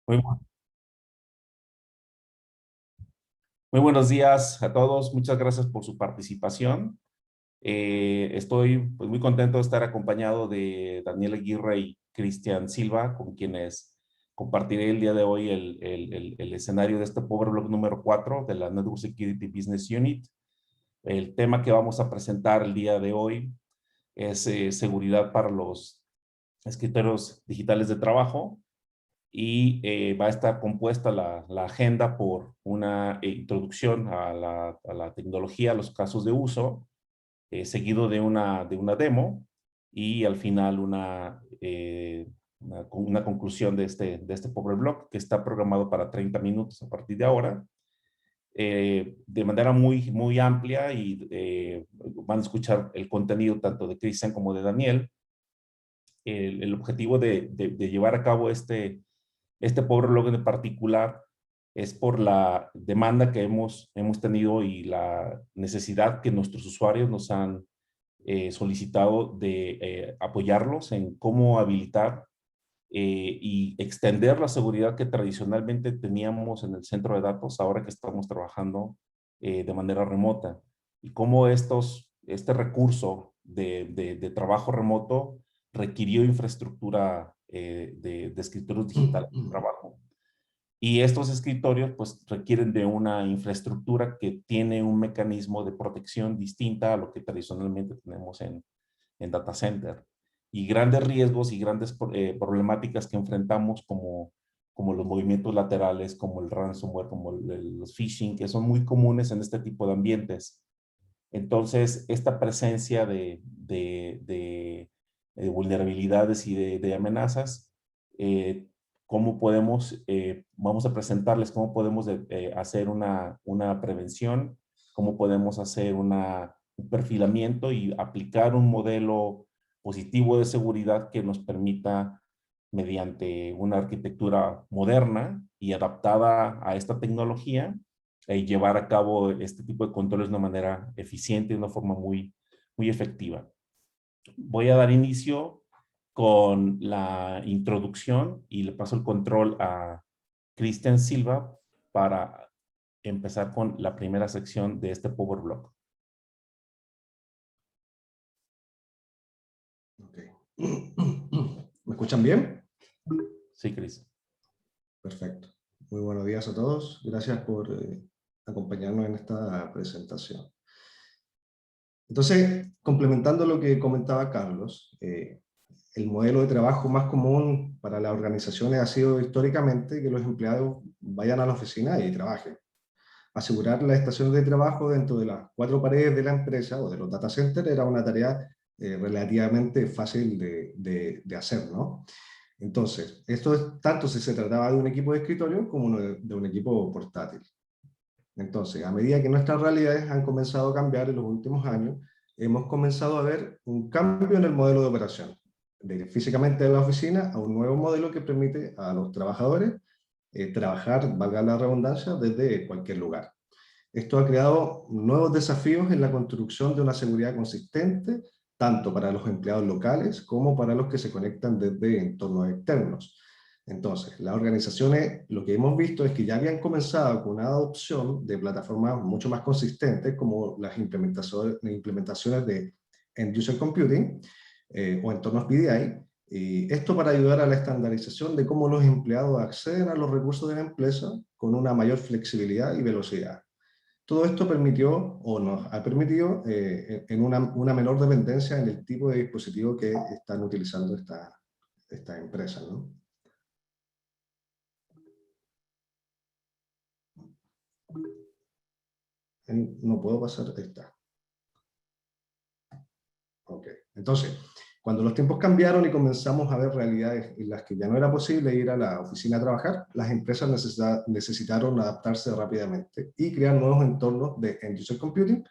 Muy, muy buenos días a todos. Muchas gracias por su participación. Estoy pues, muy contento de estar acompañado de Daniel Aguirre y Cristian Silva, con quienes compartiré el día de hoy el escenario de este Power Block número 4 de la Network Security Business Unit. El tema que vamos a presentar el día de hoy es seguridad para los escritorios digitales de trabajo y va a estar compuesta la agenda por una introducción a la tecnología, a los casos de uso, seguido de una demo y al final una conclusión de este pobre blog que está programado para 30 minutos a partir de ahora. De manera muy amplia y van a escuchar el contenido tanto de Cristian como de Daniel. El objetivo de llevar a cabo este pobre blog en particular es por la demanda que hemos tenido y la necesidad que nuestros usuarios nos han solicitado de apoyarlos en cómo habilitar y extender la seguridad que tradicionalmente teníamos en el centro de datos ahora que estamos trabajando de manera remota. Y cómo este recurso de trabajo remoto requirió infraestructura de escritorios digitales de trabajo. Y estos escritorios pues requieren de una infraestructura que tiene un mecanismo de protección distinta a lo que tradicionalmente tenemos en data center. Y grandes riesgos y grandes problemáticas que enfrentamos como los movimientos laterales, como el ransomware, como los phishing, que son muy comunes en este tipo de ambientes. Entonces, esta presencia de vulnerabilidades y de amenazas, eh, ¿cómo podemos, vamos a presentarles cómo podemos hacer una prevención, cómo podemos hacer un perfilamiento y aplicar un modelo positivo de seguridad que nos permita, mediante una arquitectura moderna y adaptada a esta tecnología, llevar a cabo este tipo de controles de una manera eficiente y de una forma muy efectiva. Voy a dar inicio con la introducción y le paso el control a Cristian Silva para empezar con la primera sección de este Power Block. Okay. ¿Me escuchan bien? Sí, Cris. Perfecto. Muy buenos días a todos. Gracias por acompañarnos en esta presentación. Entonces, complementando lo que comentaba Carlos, el modelo de trabajo más común para las organizaciones ha sido históricamente que los empleados vayan a la oficina y trabajen. Asegurar las estaciones de trabajo dentro de las 4 paredes de la empresa o de los data centers era una tarea relativamente fácil de hacer, ¿no? Entonces, esto es tanto si se trataba de un equipo de escritorio como de un equipo portátil. Entonces, a medida que nuestras realidades han comenzado a cambiar en los últimos años, hemos comenzado a ver un cambio en el modelo de operación, de físicamente de la oficina a un nuevo modelo que permite a los trabajadores trabajar, valga la redundancia, desde cualquier lugar. Esto ha creado nuevos desafíos en la construcción de una seguridad consistente, tanto para los empleados locales como para los que se conectan desde entornos externos. Entonces, las organizaciones, lo que hemos visto es que ya habían comenzado con una adopción de plataformas mucho más consistentes, como las implementaciones de End User Computing o entornos PDI, y esto para ayudar a la estandarización de cómo los empleados acceden a los recursos de la empresa con una mayor flexibilidad y velocidad. Todo esto permitió, o nos ha permitido, en una menor dependencia en el tipo de dispositivo que están utilizando esta empresa, ¿no? No puedo pasar esta. Ok, entonces, cuando los tiempos cambiaron y comenzamos a ver realidades en las que ya no era posible ir a la oficina a trabajar, las empresas necesitaron adaptarse rápidamente y crear nuevos entornos de End User Computing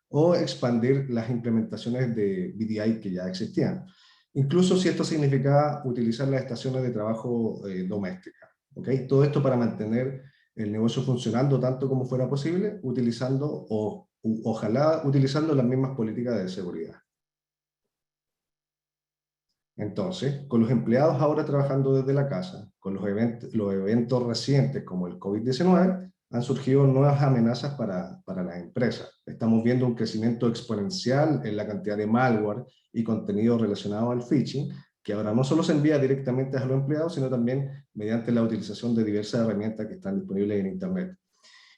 o expandir las implementaciones de VDI que ya existían, incluso si esto significaba utilizar las estaciones de trabajo domésticas. ¿Okay? Todo esto para mantener el negocio funcionando tanto como fuera posible, utilizando o ojalá utilizando las mismas políticas de seguridad. Entonces, con los empleados ahora trabajando desde la casa, con los eventos recientes como el COVID-19, han surgido nuevas amenazas para las empresas. Estamos viendo un crecimiento exponencial en la cantidad de malware y contenido relacionado al phishing, que ahora no solo se envía directamente a los empleados, sino también mediante la utilización de diversas herramientas que están disponibles en Internet.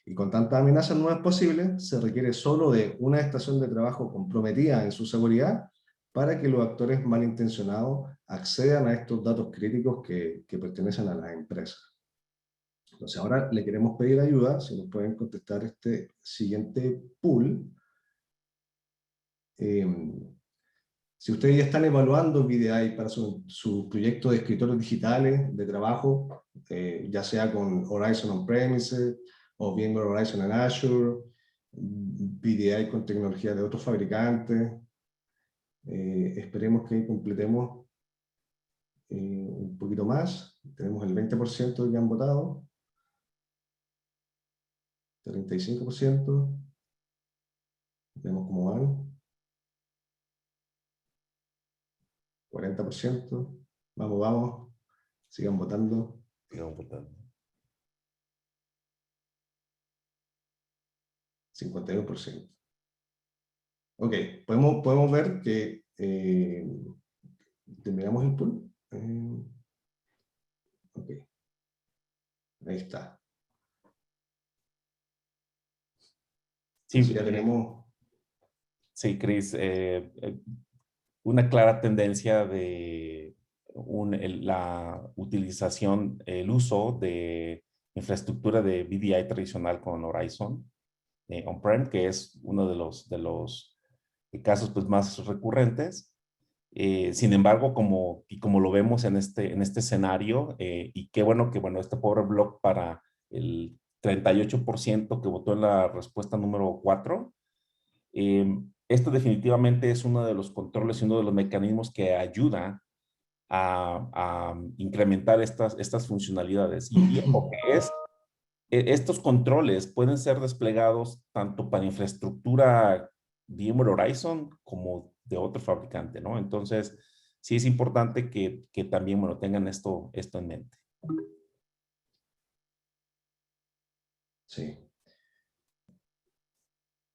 Y con tantas amenazas nuevas posibles, se requiere solo de una estación de trabajo comprometida en su seguridad para que los actores malintencionados accedan a estos datos críticos que pertenecen a las empresas. Entonces ahora le queremos pedir ayuda, si nos pueden contestar este siguiente pool. Si ustedes ya están evaluando VDI para su proyecto de escritorios digitales de trabajo, ya sea con Horizon On-Premises o VMware Horizon en Azure, VDI con tecnología de otros fabricantes, esperemos que completemos un poquito más. Tenemos el 20% que han votado, 35%, vemos cómo van, 40%, vamos, sigan votando. Sigan votando. 51%. Ok, podemos ver que terminamos el pool. Ok, ahí está. Sí, ya tenemos... Sí, Chris, una clara tendencia de la utilización, el uso de infraestructura de VDI tradicional con Horizon on-prem, que es uno de los casos pues, más recurrentes. Sin embargo, como lo vemos en este escenario, y qué bueno que este pobre blog para el 38% que votó en la respuesta número 4, esto definitivamente es uno de los controles y uno de los mecanismos que ayuda a incrementar estas funcionalidades. Y ojo, estos controles pueden ser desplegados tanto para infraestructura VMware Horizon como de otro fabricante, ¿no? Entonces, sí es importante que también, tengan esto en mente. Sí.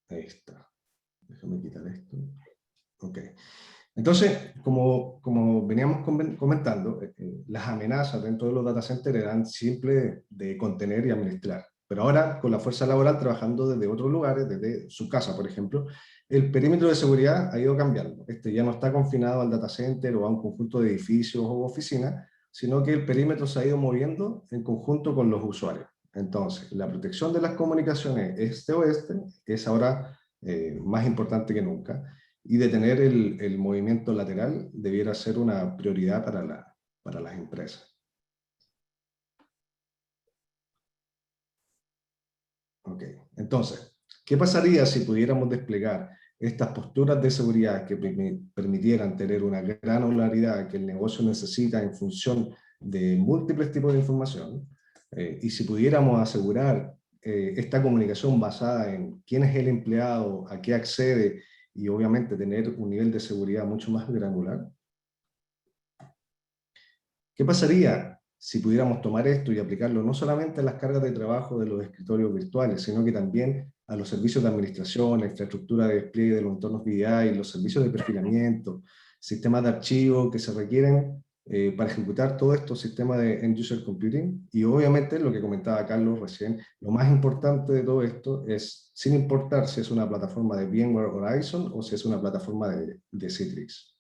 Ahí está. Déjame quitar esto. Ok. Entonces, como veníamos comentando, las amenazas dentro de los data centers eran simples de contener y administrar. Pero ahora, con la fuerza laboral trabajando desde otros lugares, desde su casa, por ejemplo, el perímetro de seguridad ha ido cambiando. Este ya no está confinado al data center o a un conjunto de edificios o oficinas, sino que el perímetro se ha ido moviendo en conjunto con los usuarios. Entonces, la protección de las comunicaciones este-oeste es ahora más importante que nunca, y detener el movimiento lateral debiera ser una prioridad para las empresas. Ok, entonces, ¿qué pasaría si pudiéramos desplegar estas posturas de seguridad que permitieran tener una granularidad que el negocio necesita en función de múltiples tipos de información? Y si pudiéramos asegurar esta comunicación basada en quién es el empleado, a qué accede, y obviamente tener un nivel de seguridad mucho más granular. ¿Qué pasaría si pudiéramos tomar esto y aplicarlo no solamente a las cargas de trabajo de los escritorios virtuales, sino que también a los servicios de administración, la infraestructura de despliegue de los entornos VDI, los servicios de perfilamiento, sistemas de archivo que se requieren para ejecutar todos estos sistemas de End-User Computing? Y obviamente, lo que comentaba Carlos recién, lo más importante de todo esto es, sin importar si es una plataforma de VMware Horizon o si es una plataforma de Citrix.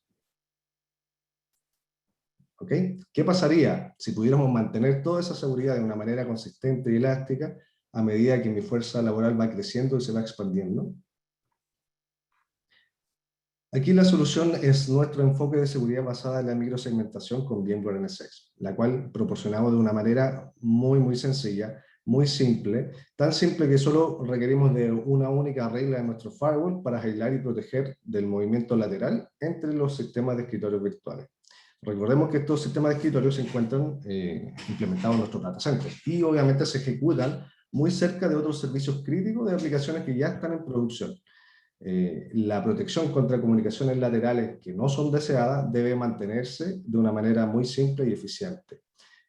¿Ok? ¿Qué pasaría si pudiéramos mantener toda esa seguridad de una manera consistente y elástica a medida que mi fuerza laboral va creciendo y se va expandiendo? Aquí la solución es nuestro enfoque de seguridad basada en la microsegmentación con VMware NSX, la cual proporcionamos de una manera muy sencilla, muy simple, tan simple que solo requerimos de una única regla de nuestro firewall para aislar y proteger del movimiento lateral entre los sistemas de escritorios virtuales. Recordemos que estos sistemas de escritorio se encuentran implementados en nuestros data centers y obviamente se ejecutan muy cerca de otros servicios críticos de aplicaciones que ya están en producción. La protección contra comunicaciones laterales que no son deseadas debe mantenerse de una manera muy simple y eficiente.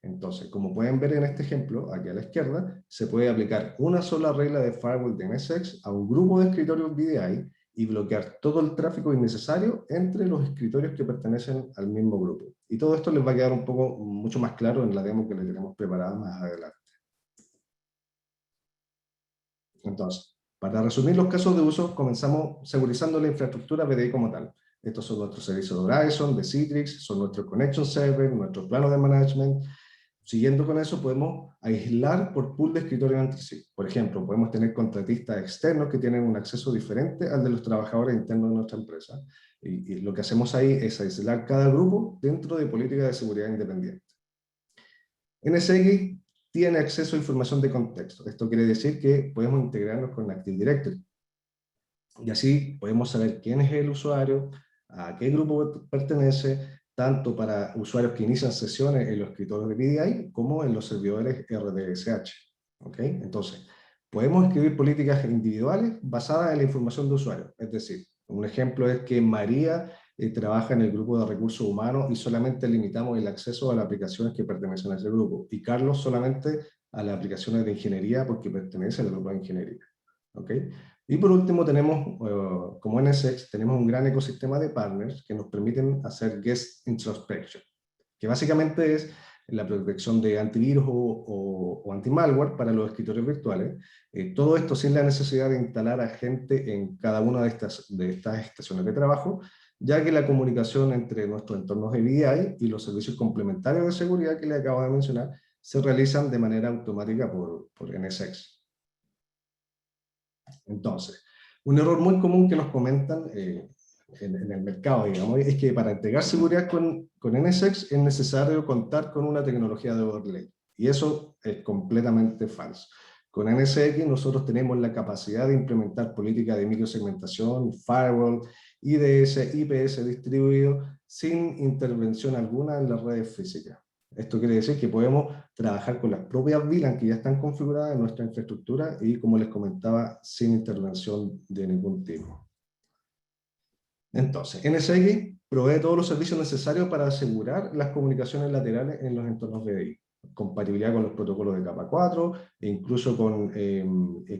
Entonces, como pueden ver en este ejemplo, aquí a la izquierda, se puede aplicar una sola regla de firewall de NSX a un grupo de escritorios VDI y bloquear todo el tráfico innecesario entre los escritorios que pertenecen al mismo grupo. Y todo esto les va a quedar mucho más claro en la demo que les tenemos preparada más adelante. Entonces, para resumir los casos de uso, comenzamos segurizando la infraestructura VDI como tal. Estos son nuestros servicios de Horizon, de Citrix, son nuestros connection server, nuestros planos de management. Siguiendo con eso, podemos aislar por pool de escritorios entre sí. Por ejemplo, podemos tener contratistas externos que tienen un acceso diferente al de los trabajadores internos de nuestra empresa. Y lo que hacemos ahí es aislar cada grupo dentro de políticas de seguridad independiente. NSX tiene acceso a información de contexto. Esto quiere decir que podemos integrarnos con Active Directory. Y así podemos saber quién es el usuario, a qué grupo pertenece, tanto para usuarios que inician sesiones en los escritorios de VDI como en los servidores RDSH. ¿Okay? Entonces, podemos escribir políticas individuales basadas en la información de usuario. Es decir, un ejemplo es que María trabaja en el grupo de recursos humanos y solamente limitamos el acceso a las aplicaciones que pertenecen a ese grupo. Y Carlos solamente a las aplicaciones de ingeniería porque pertenece al grupo de ingeniería. ¿Okay? Y por último tenemos, como NSX, tenemos un gran ecosistema de partners que nos permiten hacer guest introspection, que básicamente es la protección de antivirus o anti-malware para los escritorios virtuales. Todo esto sin la necesidad de instalar a gente en cada una de estas estaciones de trabajo, ya que la comunicación entre nuestros entornos de VDI y los servicios complementarios de seguridad que les acabo de mencionar se realizan de manera automática por NSX. Entonces, un error muy común que nos comentan en el mercado, digamos, es que para entregar seguridad con NSX es necesario contar con una tecnología de overlay. Y eso es completamente falso. Con NSX nosotros tenemos la capacidad de implementar políticas de microsegmentación, firewall, IDS, IPS distribuido, sin intervención alguna en las redes físicas. Esto quiere decir que podemos trabajar con las propias VLAN que ya están configuradas en nuestra infraestructura y, como les comentaba, sin intervención de ningún tipo. Entonces, NSX provee todos los servicios necesarios para asegurar las comunicaciones laterales en los entornos VDI. Compatibilidad con los protocolos de capa 4, e incluso con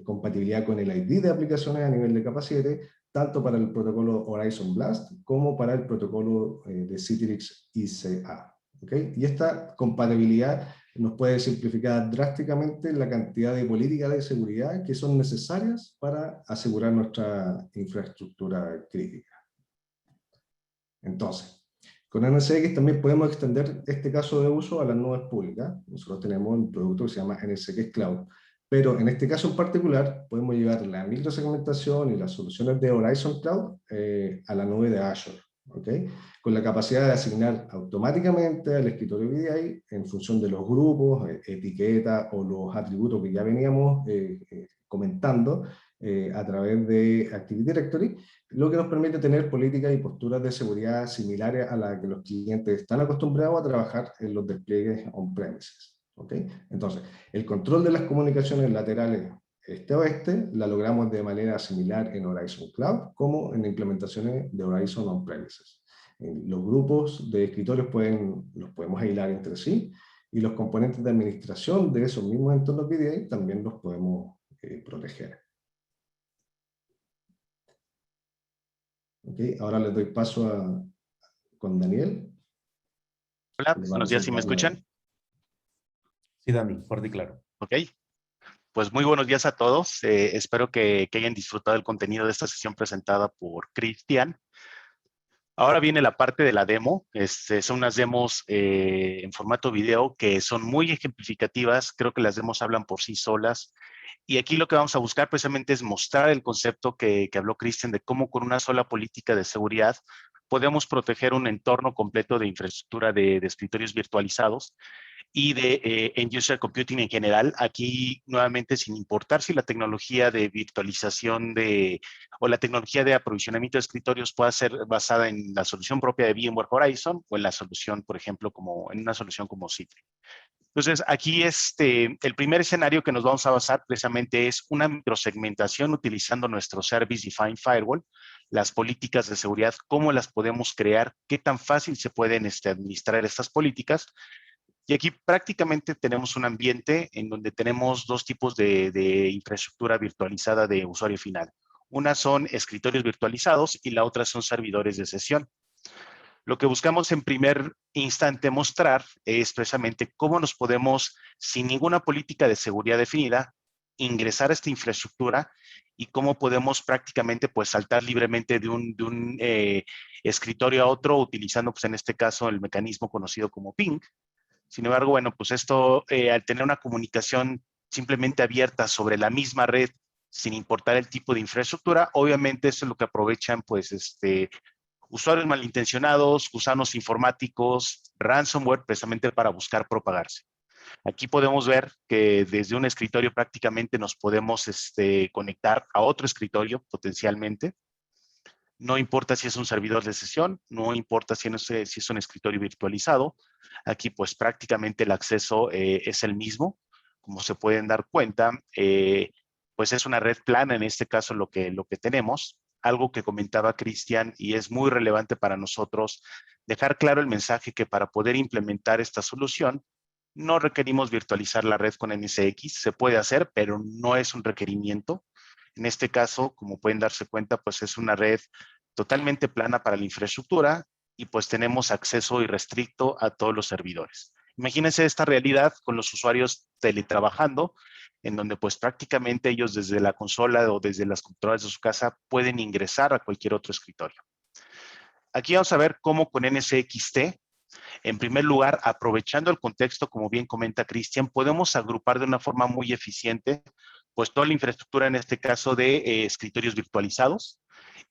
compatibilidad con el ID de aplicaciones a nivel de capa 7, tanto para el protocolo Horizon Blast como para el protocolo de Citrix ICA. ¿Okay? Y esta compatibilidad nos puede simplificar drásticamente la cantidad de políticas de seguridad que son necesarias para asegurar nuestra infraestructura crítica. Entonces, con NSX también podemos extender este caso de uso a las nubes públicas. Nosotros tenemos un producto que se llama NSX Cloud, pero en este caso en particular podemos llevar la microsegmentación y las soluciones de Horizon Cloud a la nube de Azure. ¿Okay? Con la capacidad de asignar automáticamente al escritorio VDI en función de los grupos, etiquetas o los atributos que ya veníamos comentando a través de Active Directory, lo que nos permite tener políticas y posturas de seguridad similares a las que los clientes están acostumbrados a trabajar en los despliegues on-premises. ¿Okay? Entonces, el control de las comunicaciones laterales este-oeste la logramos de manera similar en Horizon Cloud como en implementaciones de Horizon On-Premises. Los grupos de escritorios los podemos aislar entre sí y los componentes de administración de esos mismos entornos VDI también los podemos proteger. Okay, ahora les doy paso con Daniel. Hola, buenos días, ¿sí me escuchan? Sí, Dani, fuerte y claro. Ok, pues muy buenos días a todos. Espero que hayan disfrutado el contenido de esta sesión presentada por Cristian. Ahora viene la parte de la demo. Son unas demos en formato video que son muy ejemplificativas. Creo que las demos hablan por sí solas. Y aquí lo que vamos a buscar precisamente es mostrar el concepto que habló Cristian de cómo con una sola política de seguridad podemos proteger un entorno completo de infraestructura de escritorios virtualizados y de End User Computing en general. Aquí, nuevamente, sin importar si la tecnología de virtualización o la tecnología de aprovisionamiento de escritorios pueda ser basada en la solución propia de VMware Horizon o en la solución, por ejemplo, en una solución como Citrix. Entonces, aquí el primer escenario que nos vamos a basar precisamente es una microsegmentación utilizando nuestro Service Defined Firewall, las políticas de seguridad, cómo las podemos crear, qué tan fácil se pueden administrar estas políticas. Y aquí prácticamente tenemos un ambiente en donde tenemos dos tipos de infraestructura virtualizada de usuario final. Una son escritorios virtualizados y la otra son servidores de sesión. Lo que buscamos en primer instante mostrar es precisamente cómo nos podemos, sin ninguna política de seguridad definida, ingresar a esta infraestructura y cómo podemos prácticamente pues saltar libremente de un escritorio a otro utilizando pues en este caso el mecanismo conocido como ping. Sin embargo, bueno, pues esto al tener una comunicación simplemente abierta sobre la misma red sin importar el tipo de infraestructura, obviamente eso es lo que aprovechan pues usuarios malintencionados, gusanos informáticos, ransomware, precisamente para buscar propagarse. Aquí podemos ver que desde un escritorio prácticamente nos podemos conectar a otro escritorio potencialmente. No importa si es un servidor de sesión, no importa si es un escritorio virtualizado. Aquí pues prácticamente el acceso es el mismo. Como se pueden dar cuenta, pues es una red plana en este caso lo que tenemos. Algo que comentaba Cristian y es muy relevante para nosotros, dejar claro el mensaje que para poder implementar esta solución, no requerimos virtualizar la red con NSX. Se puede hacer, pero no es un requerimiento. En este caso, como pueden darse cuenta, pues es una red totalmente plana para la infraestructura y pues tenemos acceso irrestricto a todos los servidores. Imagínense esta realidad con los usuarios teletrabajando, en donde pues prácticamente ellos desde la consola o desde las computadoras de su casa pueden ingresar a cualquier otro escritorio. Aquí vamos a ver cómo con NSXT, en primer lugar, aprovechando el contexto, como bien comenta Cristian, podemos agrupar de una forma muy eficiente pues toda la infraestructura, en este caso de escritorios virtualizados,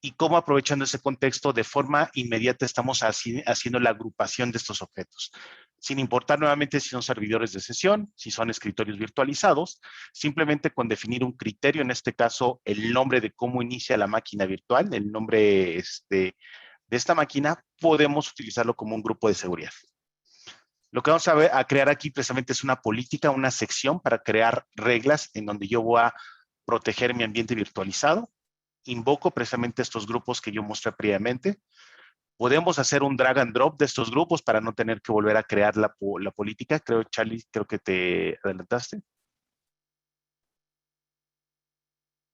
y cómo aprovechando ese contexto de forma inmediata estamos haciendo la agrupación de estos objetos. Sin importar nuevamente si son servidores de sesión, si son escritorios virtualizados, simplemente con definir un criterio, en este caso el nombre de cómo inicia la máquina virtual, el nombre de esta máquina, podemos utilizarlo como un grupo de seguridad. Lo que vamos a crear aquí precisamente es una política, una sección para crear reglas en donde yo voy a proteger mi ambiente virtualizado. Invoco precisamente estos grupos que yo mostré previamente. Podemos hacer un drag and drop de estos grupos para no tener que volver a crear la política. Creo, Charlie, creo que te adelantaste.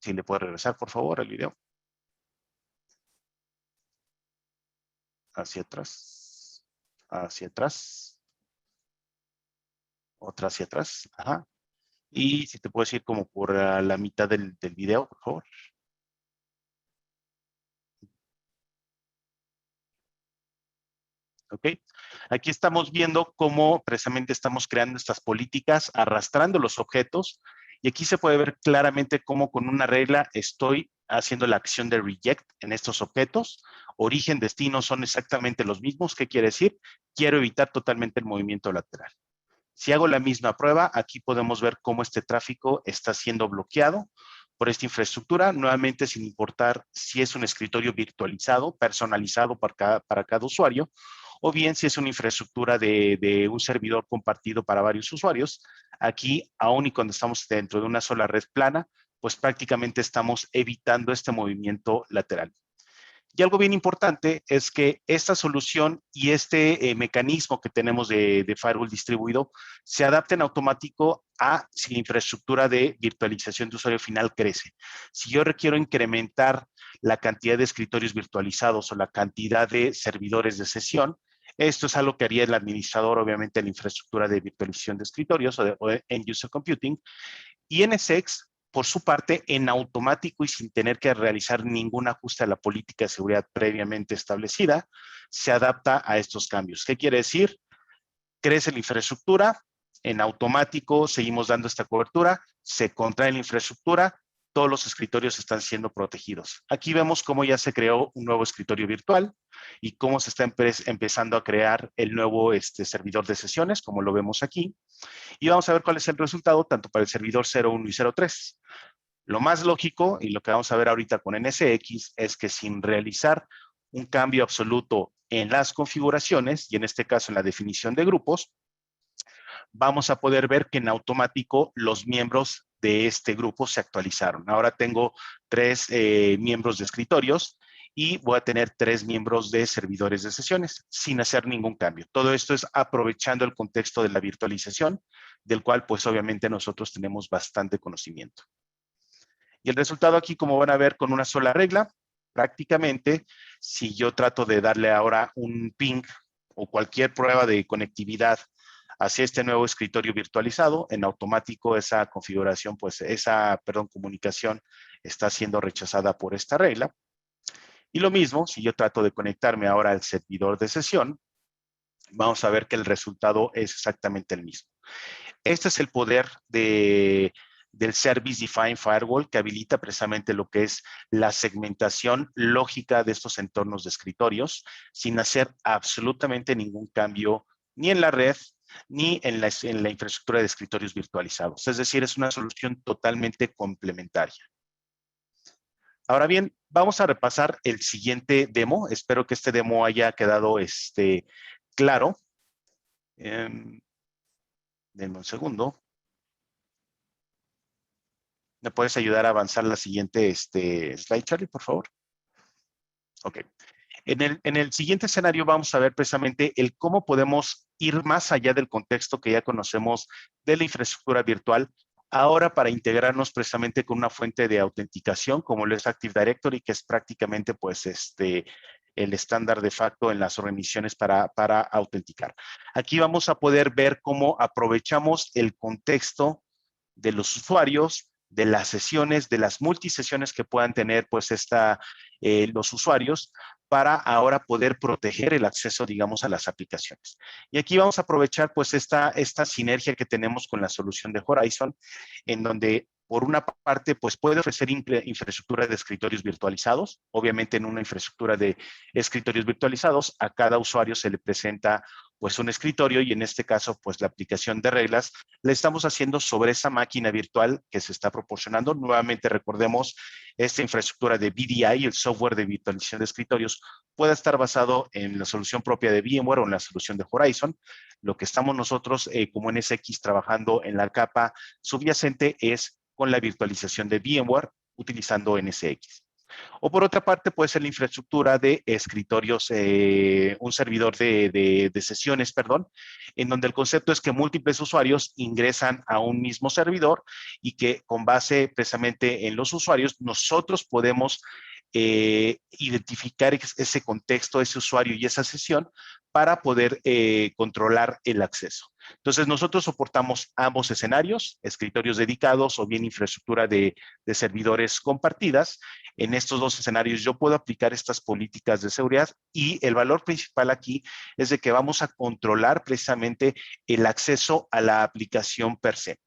Si le puedes regresar, por favor, al video. Hacia atrás. Hacia atrás. Otra hacia atrás. Ajá. Y si te puedes ir como por la mitad del video, por favor. ¿Ok? Aquí estamos viendo cómo precisamente estamos creando estas políticas, arrastrando los objetos, y aquí se puede ver claramente cómo con una regla estoy haciendo la acción de reject en estos objetos. Origen, destino son exactamente los mismos. ¿Qué quiere decir? Quiero evitar totalmente el movimiento lateral. Si hago la misma prueba, aquí podemos ver cómo este tráfico está siendo bloqueado por esta infraestructura, nuevamente sin importar si es un escritorio virtualizado, personalizado para cada usuario, o bien si es una infraestructura de un servidor compartido para varios usuarios. Aquí, aún y cuando estamos dentro de una sola red plana, pues prácticamente estamos evitando este movimiento lateral. Y algo bien importante es que esta solución y este mecanismo que tenemos de firewall distribuido se adapta en automático a si la infraestructura de virtualización de usuario final crece. Si yo requiero incrementar la cantidad de escritorios virtualizados o la cantidad de servidores de sesión, esto es algo que haría el administrador, obviamente, de la infraestructura de virtualización de escritorios o de End User Computing. Y NSX, por su parte, en automático y sin tener que realizar ningún ajuste a la política de seguridad previamente establecida, se adapta a estos cambios. ¿Qué quiere decir? Crece la infraestructura, en automático seguimos dando esta cobertura, se contrae la infraestructura, todos los escritorios están siendo protegidos. Aquí vemos cómo ya se creó un nuevo escritorio virtual y cómo se está empezando a crear el nuevo servidor de sesiones, como lo vemos aquí. Y vamos a ver cuál es el resultado tanto para el servidor 01 y 03. Lo más lógico, y lo que vamos a ver ahorita con NSX, es que sin realizar un cambio absoluto en las configuraciones, y en este caso en la definición de grupos, vamos a poder ver que en automático los miembros de este grupo se actualizaron. Ahora tengo 3 miembros de escritorios y voy a tener 3 miembros de servidores de sesiones sin hacer ningún cambio. Todo esto es aprovechando el contexto de la virtualización, del cual pues obviamente nosotros tenemos bastante conocimiento. Y el resultado aquí, como van a ver, con una sola regla, prácticamente, si yo trato de darle ahora un ping o cualquier prueba de conectividad hacia este nuevo escritorio virtualizado, en automático esa configuración, pues comunicación está siendo rechazada por esta regla. Y lo mismo, si yo trato de conectarme ahora al servidor de sesión, vamos a ver que el resultado es exactamente el mismo. Este es el poder del Service Defined Firewall, que habilita precisamente lo que es la segmentación lógica de estos entornos de escritorios, sin hacer absolutamente ningún cambio ni en la red, ni en la infraestructura de escritorios virtualizados. Es decir, es una solución totalmente complementaria. Ahora bien, vamos a repasar el siguiente demo. Espero que este demo haya quedado claro. Denme un segundo. ¿Me puedes ayudar a avanzar la siguiente slide, Charlie, por favor? Ok. En el siguiente escenario vamos a ver precisamente el cómo podemos ir más allá del contexto que ya conocemos de la infraestructura virtual, ahora para integrarnos precisamente con una fuente de autenticación como lo es Active Directory, que es prácticamente pues el estándar de facto en las organizaciones para autenticar. Aquí vamos a poder ver cómo aprovechamos el contexto de los usuarios, de las sesiones, de las multisesiones que puedan tener pues los usuarios para ahora poder proteger el acceso, digamos, a las aplicaciones. Y aquí vamos a aprovechar pues esta sinergia que tenemos con la solución de Horizon, en donde por una parte, pues puede ofrecer infraestructura de escritorios virtualizados. Obviamente en una infraestructura de escritorios virtualizados, a cada usuario se le presenta pues un escritorio y en este caso, pues la aplicación de reglas la estamos haciendo sobre esa máquina virtual que se está proporcionando. Nuevamente recordemos, esta infraestructura de VDI, el software de virtualización de escritorios, puede estar basado en la solución propia de VMware o en la solución de Horizon. Lo que estamos nosotros como NSX trabajando en la capa subyacente es con la virtualización de VMware utilizando NSX. O por otra parte puede ser la infraestructura de escritorios, un servidor de sesiones, perdón, en donde el concepto es que múltiples usuarios ingresan a un mismo servidor y que con base precisamente en los usuarios nosotros podemos identificar ese contexto, ese usuario y esa sesión para poder controlar el acceso. Entonces, nosotros soportamos ambos escenarios, escritorios dedicados o bien infraestructura de servidores compartidas. En estos dos escenarios yo puedo aplicar estas políticas de seguridad y el valor principal aquí es de que vamos a controlar precisamente el acceso a la aplicación per se.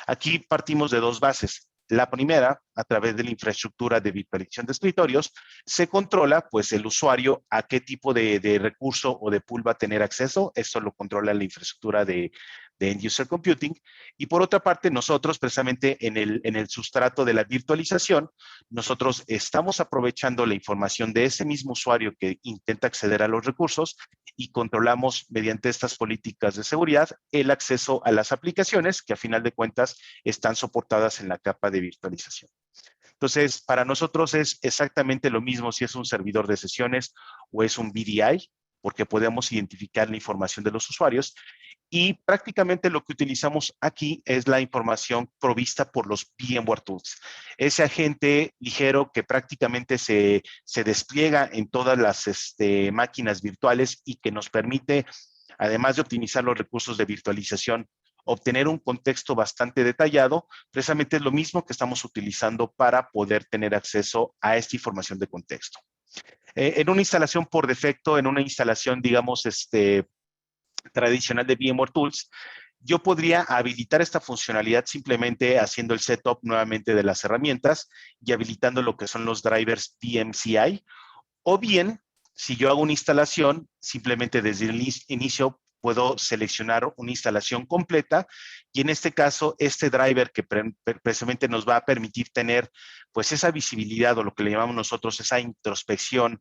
Aquí partimos de dos bases. La primera, a través de la infraestructura de virtualización de escritorios, se controla pues el usuario a qué tipo de recurso o de pool va a tener acceso. Esto lo controla la infraestructura de End User Computing. Y por otra parte, nosotros precisamente en el sustrato de la virtualización, nosotros estamos aprovechando la información de ese mismo usuario que intenta acceder a los recursos y controlamos mediante estas políticas de seguridad el acceso a las aplicaciones que a final de cuentas están soportadas en la capa de virtualización. Entonces, para nosotros es exactamente lo mismo si es un servidor de sesiones o es un VDI, porque podemos identificar la información de los usuarios y prácticamente lo que utilizamos aquí es la información provista por los VMware Tools. Ese agente ligero que prácticamente se despliega en todas las máquinas virtuales y que nos permite, además de optimizar los recursos de virtualización, obtener un contexto bastante detallado, precisamente es lo mismo que estamos utilizando para poder tener acceso a esta información de contexto. En una instalación por defecto, en una instalación, digamos, tradicional de VMware Tools, yo podría habilitar esta funcionalidad simplemente haciendo el setup nuevamente de las herramientas y habilitando lo que son los drivers PMCI, o bien, si yo hago una instalación, simplemente desde el inicio puedo seleccionar una instalación completa y en este caso, este driver que precisamente nos va a permitir tener pues esa visibilidad o lo que le llamamos nosotros esa introspección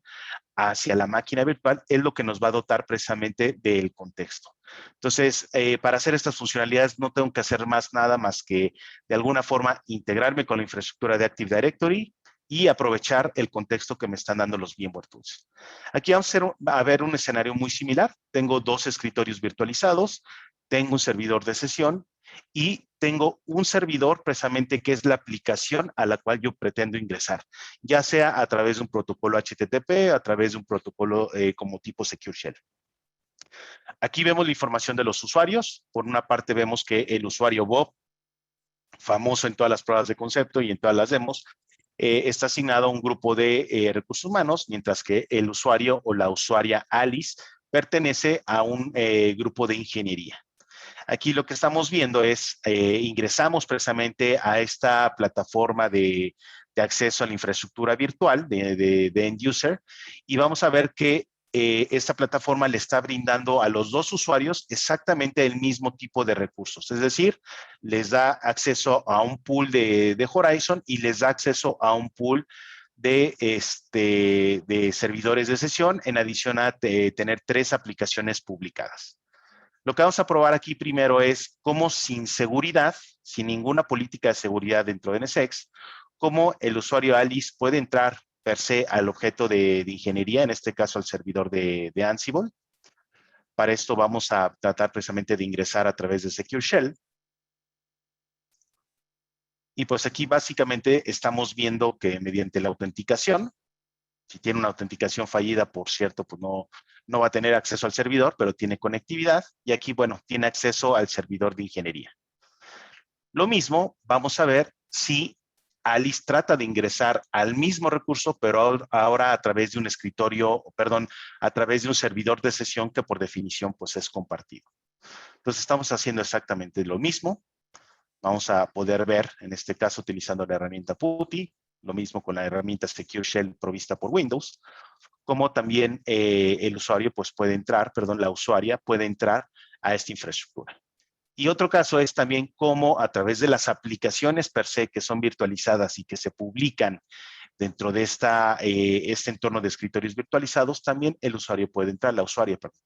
hacia la máquina virtual es lo que nos va a dotar precisamente del contexto. Entonces, para hacer estas funcionalidades no tengo que hacer nada más que de alguna forma integrarme con la infraestructura de Active Directory y aprovechar el contexto que me están dando los VMware Tools. Aquí vamos a ver un escenario muy similar. Tengo 2 escritorios virtualizados, tengo un servidor de sesión y tengo un servidor precisamente que es la aplicación a la cual yo pretendo ingresar, ya sea a través de un protocolo HTTP, a través de un protocolo como tipo Secure Shell. Aquí vemos la información de los usuarios. Por una parte vemos que el usuario Bob, famoso en todas las pruebas de concepto y en todas las demos, está asignado a un grupo de recursos humanos, mientras que el usuario o la usuaria Alice pertenece a un grupo de ingeniería. Aquí lo que estamos viendo es, ingresamos precisamente a esta plataforma de acceso a la infraestructura virtual de end user y vamos a ver que esta plataforma le está brindando a los 2 usuarios exactamente el mismo tipo de recursos. Es decir, les da acceso a un pool de Horizon y les da acceso a un pool de servidores de sesión en adición a tener 3 aplicaciones publicadas. Lo que vamos a probar aquí primero es cómo sin seguridad, sin ninguna política de seguridad dentro de NSX, cómo el usuario Alice puede entrar per se al objeto de ingeniería, en este caso al servidor de Ansible. Para esto vamos a tratar precisamente de ingresar a través de Secure Shell. Y pues aquí básicamente estamos viendo que mediante la autenticación, si tiene una autenticación fallida, por cierto, pues no va a tener acceso al servidor, pero tiene conectividad. Y aquí, bueno, tiene acceso al servidor de ingeniería. Lo mismo, vamos a ver si Alice trata de ingresar al mismo recurso, pero ahora a través de un escritorio, perdón, a través de un servidor de sesión que por definición pues es compartido. Entonces estamos haciendo exactamente lo mismo. Vamos a poder ver, en este caso, utilizando la herramienta PuTTY, lo mismo con la herramienta Secure Shell provista por Windows, como también el usuario pues puede entrar, perdón, la usuaria puede entrar a esta infraestructura. Y otro caso es también cómo a través de las aplicaciones per se que son virtualizadas y que se publican dentro de este entorno de escritorios virtualizados, también el usuario puede entrar, la usuaria, perdón.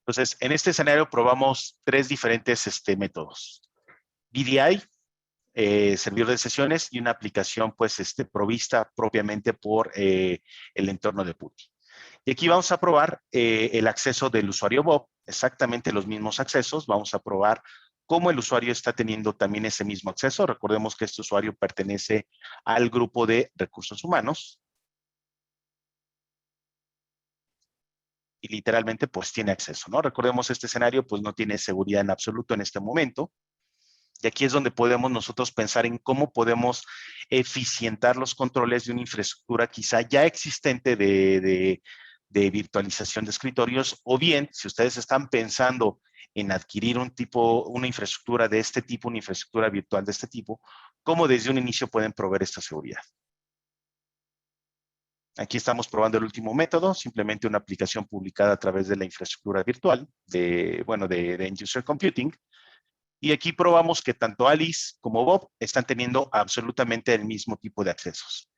Entonces, en este escenario probamos 3 diferentes métodos. VDI, servidor de sesiones, y una aplicación pues provista propiamente por el entorno de PuTTY. Y aquí vamos a probar el acceso del usuario Bob, exactamente los mismos accesos. Vamos a probar cómo el usuario está teniendo también ese mismo acceso. Recordemos que este usuario pertenece al grupo de recursos humanos. Y literalmente pues tiene acceso, ¿no? Recordemos este escenario pues no tiene seguridad en absoluto en este momento. Y aquí es donde podemos nosotros pensar en cómo podemos eficientar los controles de una infraestructura quizá ya existente de virtualización de escritorios, o bien, si ustedes están pensando en adquirir una infraestructura de este tipo, una infraestructura virtual de este tipo, cómo desde un inicio pueden proveer esta seguridad. Aquí estamos probando el último método, simplemente una aplicación publicada a través de la infraestructura virtual de End User Computing. Y aquí probamos que tanto Alice como Bob están teniendo absolutamente el mismo tipo de accesos.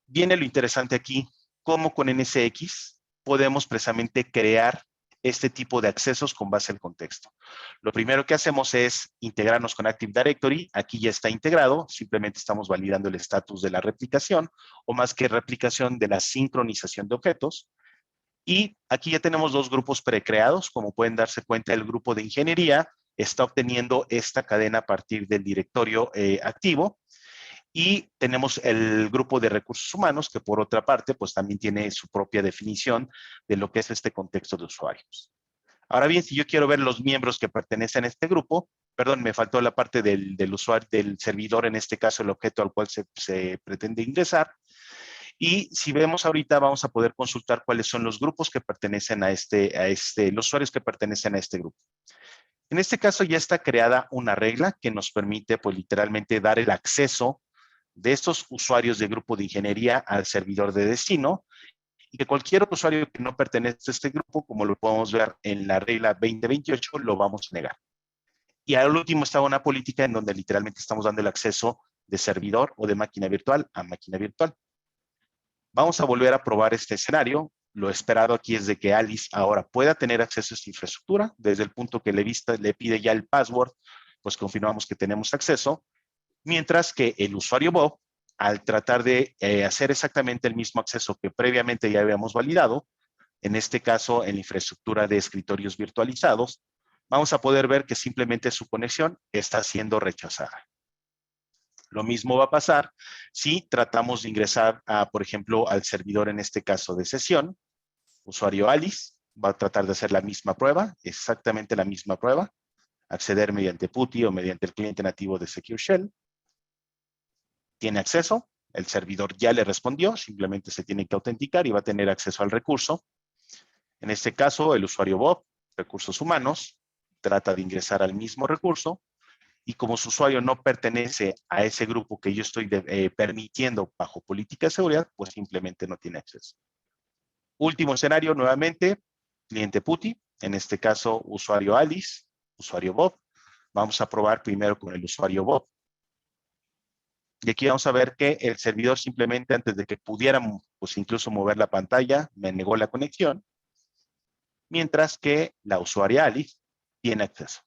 Viene lo interesante aquí, cómo con NSX podemos precisamente crear este tipo de accesos con base al contexto. Lo primero que hacemos es integrarnos con Active Directory. Aquí ya está integrado, simplemente estamos validando el estatus de la replicación, o más que replicación, de la sincronización de objetos. Y aquí ya tenemos 2 grupos precreados. Como pueden darse cuenta, el grupo de ingeniería está obteniendo esta cadena a partir del directorio activo. Y tenemos el grupo de recursos humanos, que por otra parte, pues también tiene su propia definición de lo que es este contexto de usuarios. Ahora bien, si yo quiero ver los miembros que pertenecen a este grupo, perdón, me faltó la parte del usuario, del servidor, en este caso el objeto al cual se pretende ingresar. Y si vemos ahorita, vamos a poder consultar cuáles son los grupos que pertenecen los usuarios que pertenecen a este grupo. En este caso ya está creada una regla que nos permite, pues literalmente, dar el acceso de estos usuarios del grupo de ingeniería al servidor de destino. y que cualquier usuario que no pertenece a este grupo, como lo podemos ver en la regla 2028, lo vamos a negar. Y al último está una política en donde literalmente estamos dando el acceso de servidor o de máquina virtual a máquina virtual. Vamos a volver a probar este escenario. Lo esperado aquí es de que Alice ahora pueda tener acceso a esta infraestructura. Desde el punto que le pide ya el password, pues confirmamos que tenemos acceso. Mientras que el usuario Bob, al tratar de hacer exactamente el mismo acceso que previamente ya habíamos validado, en este caso en la infraestructura de escritorios virtualizados, vamos a poder ver que simplemente su conexión está siendo rechazada. Lo mismo va a pasar si tratamos de ingresar, por ejemplo, al servidor, en este caso de sesión. Usuario Alice va a tratar de hacer la misma prueba, exactamente la misma prueba, acceder mediante PuTTY o mediante el cliente nativo de Secure Shell. Tiene acceso, el servidor ya le respondió, simplemente se tiene que autenticar y va a tener acceso al recurso. En este caso, el usuario Bob, recursos humanos, trata de ingresar al mismo recurso, y como su usuario no pertenece a ese grupo que yo estoy permitiendo bajo política de seguridad, pues simplemente no tiene acceso. Último escenario, nuevamente, cliente PuTTY, en este caso usuario Alice, usuario Bob. Vamos a probar primero con el usuario Bob. Y aquí vamos a ver que el servidor simplemente, antes de que pudiéramos pues incluso mover la pantalla, me negó la conexión, mientras que la usuaria Alice tiene acceso.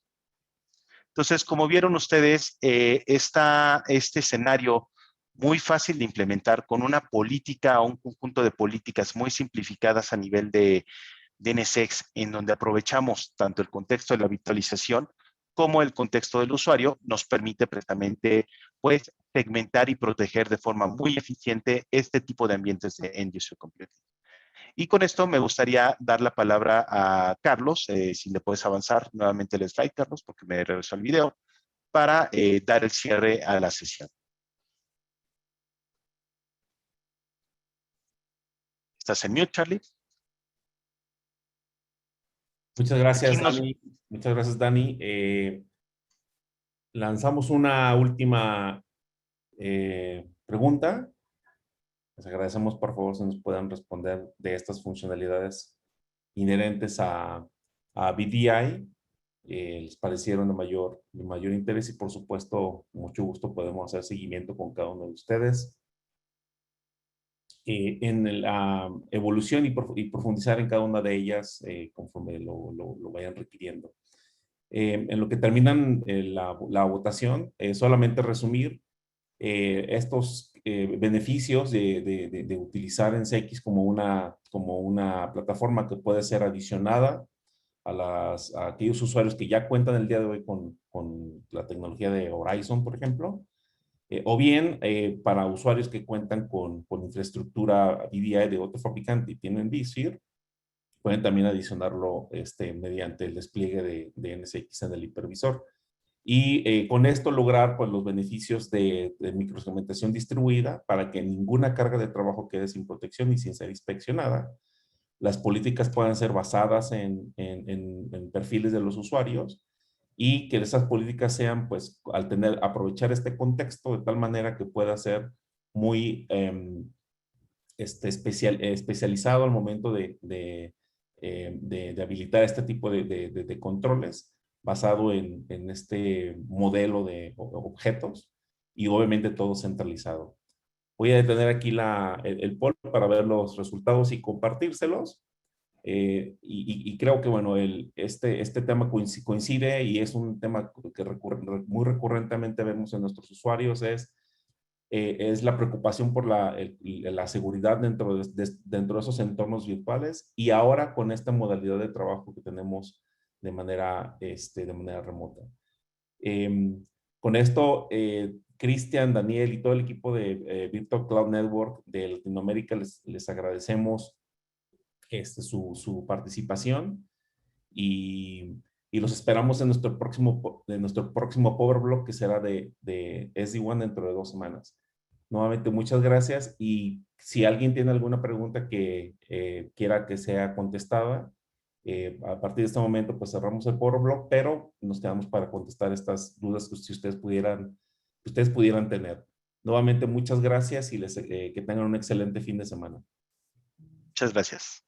Entonces, como vieron ustedes, este escenario muy fácil de implementar con una política o un conjunto de políticas muy simplificadas a nivel de NSX, en donde aprovechamos tanto el contexto de la virtualización como el contexto del usuario, nos permite precisamente pues, segmentar y proteger de forma muy eficiente este tipo de ambientes de End User Computing. Y con esto me gustaría dar la palabra a Carlos, si le puedes avanzar nuevamente el slide, Carlos, porque me regresó el video, para dar el cierre a la sesión. ¿Estás en mute, Charlie? Muchas gracias, Dani. Muchas gracias, Dani. Lanzamos una última pregunta. Les agradecemos, por favor, si nos puedan responder de estas funcionalidades inherentes a VDI. Les parecieron de mayor interés y, por supuesto, con mucho gusto podemos hacer seguimiento con cada uno de ustedes en la evolución y profundizar en cada una de ellas conforme lo vayan requiriendo. En lo que terminan la votación, solamente resumir estos beneficios de utilizar NSX como una plataforma que puede ser adicionada a aquellos usuarios que ya cuentan el día de hoy con la tecnología de Horizon, por ejemplo, o bien para usuarios que cuentan con infraestructura VDI de otro fabricante y tienen vSphere, pueden también adicionarlo mediante el despliegue de NSX en el hipervisor. Y con esto lograr pues, los beneficios de microsegmentación distribuida para que ninguna carga de trabajo quede sin protección y sin ser inspeccionada. Las políticas puedan ser basadas en perfiles de los usuarios y que esas políticas sean, pues, aprovechar este contexto de tal manera que pueda ser muy especializado al momento de habilitar este tipo de controles basado en este modelo de objetos y obviamente todo centralizado. Voy a detener aquí el poll para ver los resultados y compartírselos. Y creo que, bueno, este tema coincide y es un tema que muy recurrentemente vemos en nuestros usuarios, es la preocupación por la seguridad dentro de esos entornos virtuales y ahora con esta modalidad de trabajo que tenemos de manera remota. Con esto, Cristian, Daniel y todo el equipo de Virtual Cloud Network de Latinoamérica les agradecemos su participación y los esperamos en nuestro próximo Power Block que será de SD-WAN dentro de 2 semanas. Nuevamente, muchas gracias y si alguien tiene alguna pregunta que quiera que sea contestada, a partir de este momento pues cerramos el Power Block, pero nos quedamos para contestar estas dudas que ustedes pudieran tener. Nuevamente, muchas gracias y que tengan un excelente fin de semana. Muchas gracias.